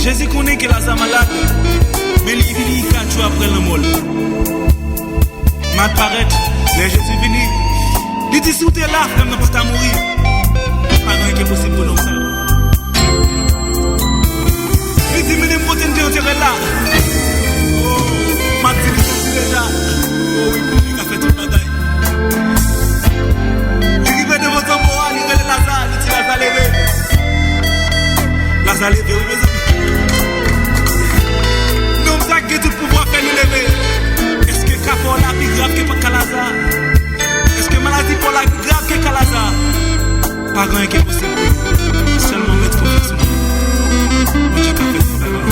Jésus connaît que la malade, mais il vit quand tu après le mol. Mal paraître, les Jésus venu, il dit si tu es là, même pas ta mourir. Pas rien qui est possible pour nous ça. Il dit mais les mots de Dieu là. Oh, ma petite Jésus déjà. Oh oui, il a fait tout le bagaille. Il va devant ton moral, il va Lazare, il dit Lazare levé. Lazare levé, oui mes amis. Que tout pouvoir faire nous lever. Est-ce que Kapor la plus grave que Kalaza? Est-ce que maladie pour la plus grave que Kalaza? Pas grand qui est possible. Seulement mettre confiance en nous. Moi j'ai qu'à faire ça d'abord.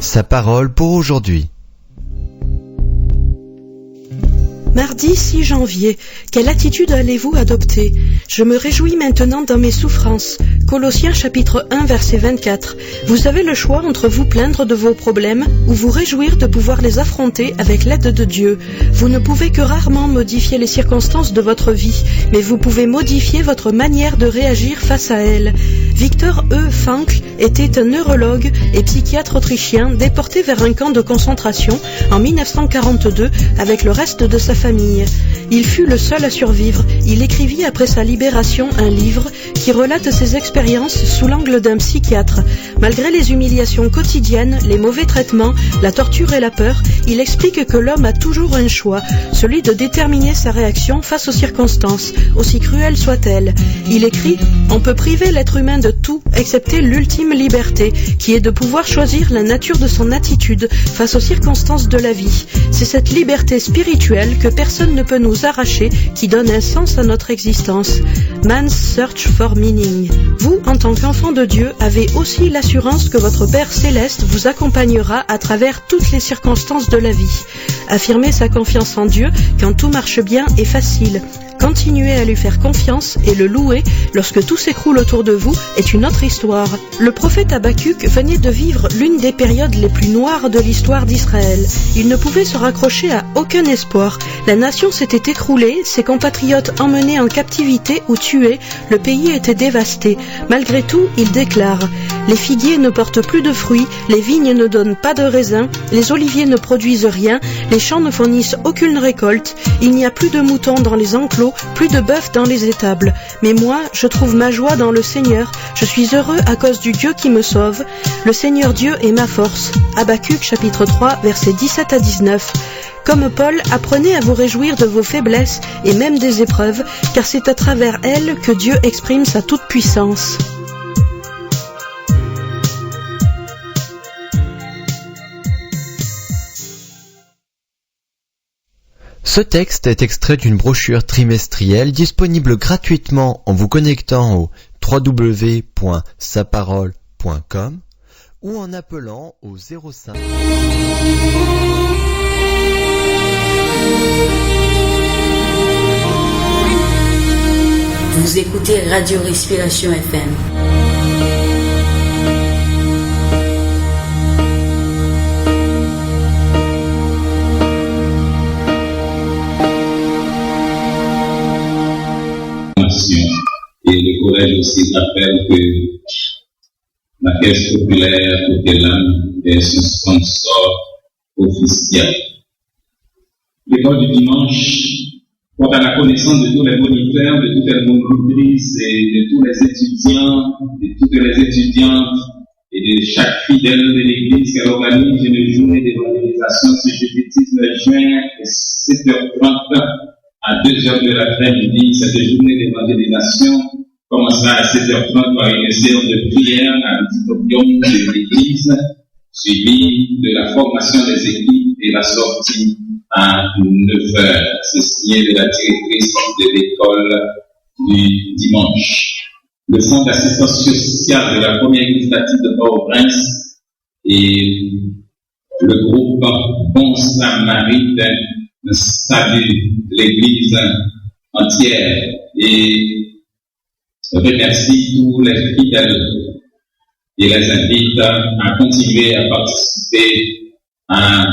Sa parole pour aujourd'hui. Mardi 6 janvier, quelle attitude allez-vous adopter? Je me réjouis maintenant dans mes souffrances. Colossiens chapitre 1 verset 24. Vous avez le choix entre vous plaindre de vos problèmes ou vous réjouir de pouvoir les affronter avec l'aide de Dieu. Vous ne pouvez que rarement modifier les circonstances de votre vie, mais vous pouvez modifier votre manière de réagir face à elles. Victor E. Frankl était un neurologue et psychiatre autrichien déporté vers un camp de concentration en 1942 avec le reste de sa famille. Il fut le seul à survivre. Il écrivit après sa libération un livre qui relate ses expériences sous l'angle d'un psychiatre. Malgré les humiliations quotidiennes, les mauvais traitements, la torture et la peur, il explique que l'homme a toujours un choix, celui de déterminer sa réaction face aux circonstances, aussi cruelles soient-elles. Il écrit « On peut priver l'être humain de tout, excepté l'ultime liberté, qui est de pouvoir choisir la nature de son attitude face aux circonstances de la vie. C'est cette liberté spirituelle que personne ne peut nous arracher qui donne un sens à notre existence. Man's Search for Meaning. Vous, en tant qu'enfant de Dieu, avez aussi l'assurance que votre Père Céleste vous accompagnera à travers toutes les circonstances de la vie. Affirmer sa confiance en Dieu quand tout marche bien est facile. Continuer à lui faire confiance et le louer lorsque tout s'écroule autour de vous est une autre histoire. Le prophète Habakkuk venait de vivre l'une des périodes les plus noires de l'histoire d'Israël. Il ne pouvait se raccrocher à aucun espoir. La nation s'était écroulée, ses compatriotes emmenés en captivité ou tués, le pays était dévasté. Malgré tout, il déclare « Les figuiers ne portent plus de fruits, les vignes ne donnent pas de raisins, les oliviers ne produisent rien, les champs ne fournissent aucune récolte, il n'y a plus de moutons dans les enclos, plus de bœufs dans les étables. Mais moi, je trouve ma joie dans le Seigneur. Je suis heureux à cause du Dieu qui me sauve. Le Seigneur Dieu est ma force. » Habakkuk chapitre 3 versets 17 à 19. Comme Paul, apprenez à vous réjouir de vos faiblesses et même des épreuves, car c'est à travers elles que Dieu exprime sa toute-puissance. Ce texte est extrait d'une brochure trimestrielle disponible gratuitement en vous connectant au www.saparole.com ou en appelant au 05. Vous écoutez Radio Respiration FM. Et le collège aussi rappelle que la Caisse populaire Coquelin est son sponsor officiel. L'école du dimanche porte à la connaissance de tous les moniteurs, de toutes les monitrices et de tous les étudiants, de toutes les étudiantes et de chaque fidèle de l'église qu'elle organise une journée d'évangélisation ce jeudi 19 juin à 7h30 à 2h de l'après-midi. Cette journée d'évangélisation commencera à 7h30 par une séance de prière à l'auditorium de l'église, suivie de la formation des équipes et la sortie à 9h. C'est signé de la directrice de l'école du dimanche. Le Fonds d'assistance sociale de la première église baptiste de Port-au-Prince et le groupe Bon Samaritain salue l'église entière et remercie tous les fidèles et les invite à continuer à participer à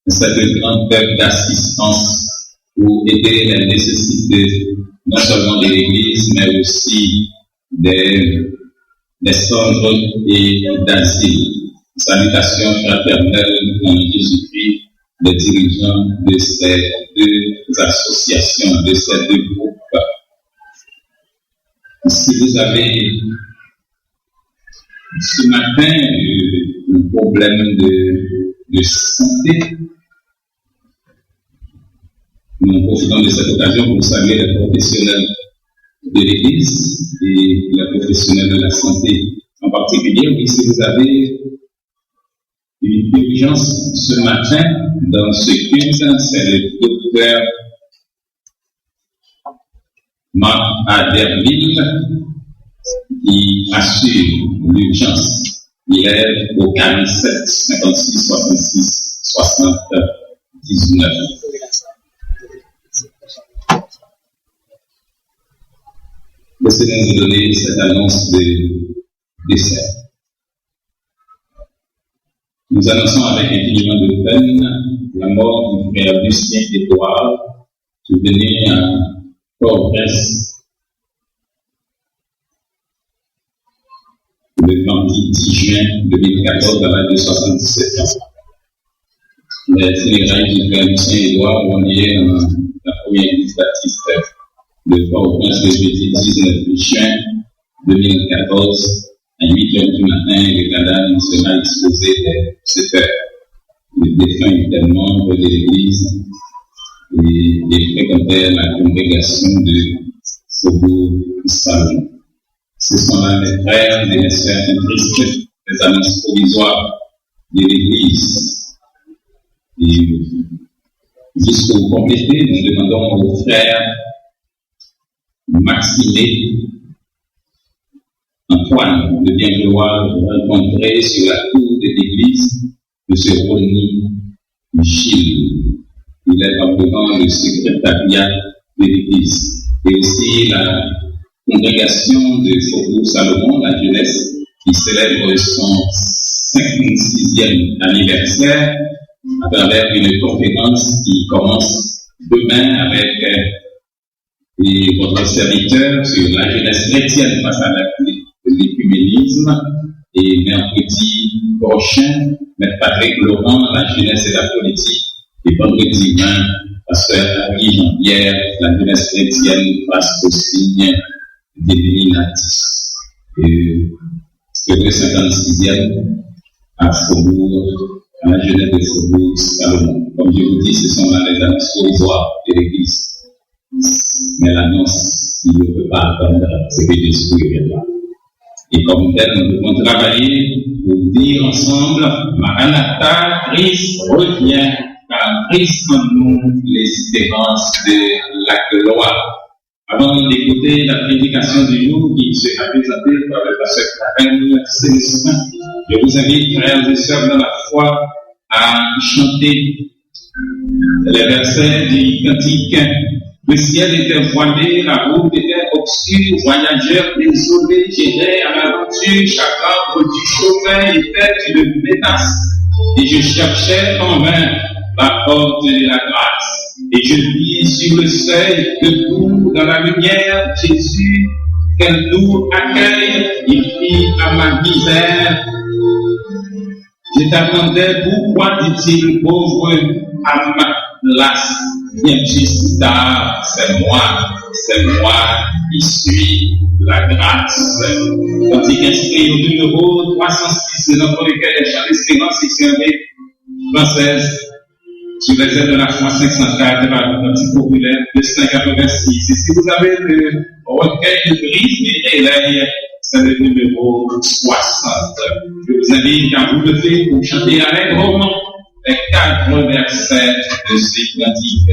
cette grande œuvre d'assistance pour aider les nécessités non seulement de l'église mais aussi des centres et d'asile. Salutations fraternelles en Jésus-Christ, les dirigeants de ces deux associations, de ces deux groupes. Si vous avez ce matin un problème de santé, nous profitons de cette occasion pour saluer les professionnels de l'Église et les professionnels de la santé en particulier. Oui, si vous avez une urgence ce matin dans ce culte, c'est le docteur Marc Aderville qui assure l'urgence. Il est au 47 56 66 79. Laissez nous donner cette annonce de décès. Nous annonçons avec infiniment de peine la mort du frère Lucien Édouard, survenu à Port-au-Prince le mardi 10 juin 2014 à l'âge de 77 ans. Les funérailles du frère Lucien Édouard ont lieu dans la première église baptiste de Port-au-Prince le jeudi 19 juin 2014 à 8h du matin. Le cadavre sera exposé dès 7h. Le défunt était membre de l'église et fréquentait la congrégation de Faubourg Salon. Ce sont là mes frères et mes sœurs tristes, les annonces provisoires de l'église. Et juste pour compléter, nous demandons aux frères Maximé Antoine de bien vouloir rencontrer sur la cour de l'église M. Ronny Gilles. Il est actuellement le secrétariat de l'église. Et aussi la congrégation de Faubourg Salomon, la jeunesse, qui célèbre son 56e anniversaire à travers une conférence qui commence demain avec votre serviteur sur la jeunesse chrétienne face à l'écuménisme, et mercredi prochain, M. Patrick Laurent, la jeunesse et la politique, et vendredi 20, pasteur Henri Jean-Pierre, la jeunesse chrétienne face au signe d'éliminatis. Et c'est le 56e à Faubourg, à la jeunesse de Faubourg Salomon. Comme je vous dis, ce sont là les annonces provisoires de l'Église. Mais l'annonce qui ne peut pas attendre, c'est que Jésus reviendra. Et comme tel, nous devons travailler pour dire ensemble, Maranatha, Christ revient, car Christ en nous l'espérance de la gloire. Avant d'écouter la prédication du jour qui sera présentée par le pasteur Karen Célestin, je vous invite, frères et sœurs dans la foi, à chanter les versets du cantique. Le ciel était voilé, la route était obscure, voyageurs désolés, j'étais à l'aventure, chaque arbre du chemin était une menace. Et je cherchais en vain la porte de la grâce. Et je vis sur le seuil, debout dans la lumière, Jésus, qu'elle nous accueille, il fit à ma misère. Je t'attendais, pourquoi dit-il, pauvre âme lasse, viens juste tard, c'est moi qui suis la grâce. Cantique inscrit au numéro 306 de notre recueil des chants d'espérance, section française, sur les ailes de la foi 504 de la cantique populaire 286. Et si vous avez le recueil de Brise et Hélène, c'est le numéro 60. Je vous invite à vous lever pour chanter allègrement les 4 versets de ces cantiques.